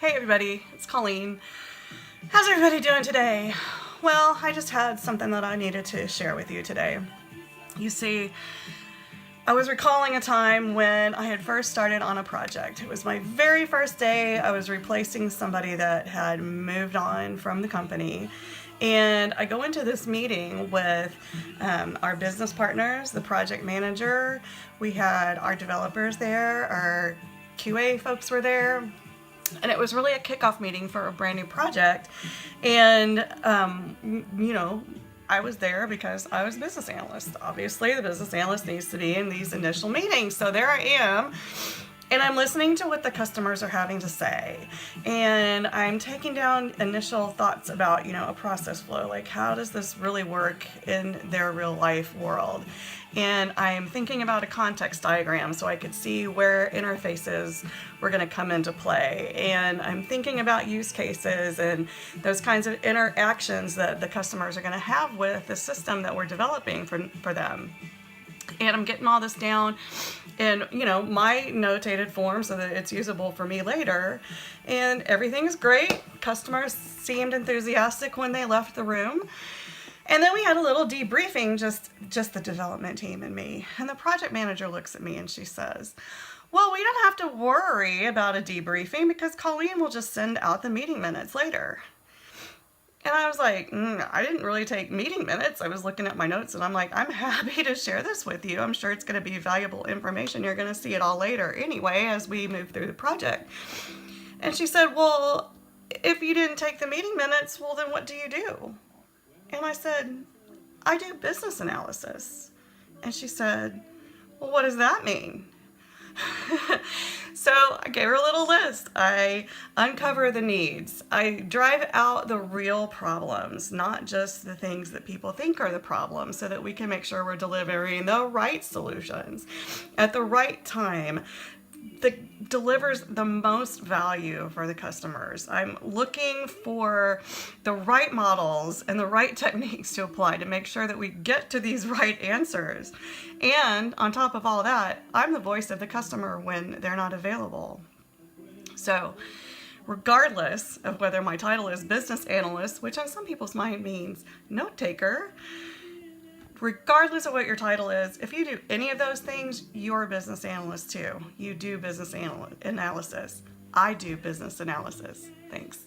Hey everybody, it's Colleen. How's everybody doing today? Well, I just had something that I needed to share with you today. You see, I was recalling a time when I had first started on a project. It was my very first day. I was replacing somebody that had moved on from the company. And I go into this meeting with our business partners, the project manager. We had our developers there, our QA folks were there. And it was really a kickoff meeting for a brand new project. And, I was there because I was a business analyst. Obviously, the business analyst needs to be in these initial meetings. So there I am. And I'm listening to what the customers are having to say. And I'm taking down initial thoughts about, a process flow. Like, how does this really work in their real life world? And I'm thinking about a context diagram so I could see where interfaces were going to come into play. And I'm thinking about use cases and those kinds of interactions that the customers are going to have with the system that we're developing for them. And I'm getting all this down in, my notated form so that it's usable for me later. And everything's great. Customers seemed enthusiastic when they left the room. And then we had a little debriefing, just the development team and me. And the project manager looks at me and she says, well, we don't have to worry about a debriefing because Colleen will just send out the meeting minutes later. And I was like, I didn't really take meeting minutes. I was looking at my notes and I'm like, I'm happy to share this with you. I'm sure it's going to be valuable information. You're going to see it all later anyway as we move through the project. And she said, well, if you didn't take the meeting minutes, well, then what do you do? And I said, I do business analysis. And she said, well, what does that mean? So I gave her a little list. I uncover the needs. I drive out the real problems, not just the things that people think are the problems, so that we can make sure we're delivering the right solutions at the right time that delivers the most value for the customers. I'm looking for the right models and the right techniques to apply to make sure that we get to these right answers. And on top of all that, I'm the voice of the customer when they're not available. So regardless of whether my title is business analyst, which on some people's mind means note taker, regardless of what your title is, if you do any of those things, you're a business analyst too. You do business analysis. I do business analysis. Thanks.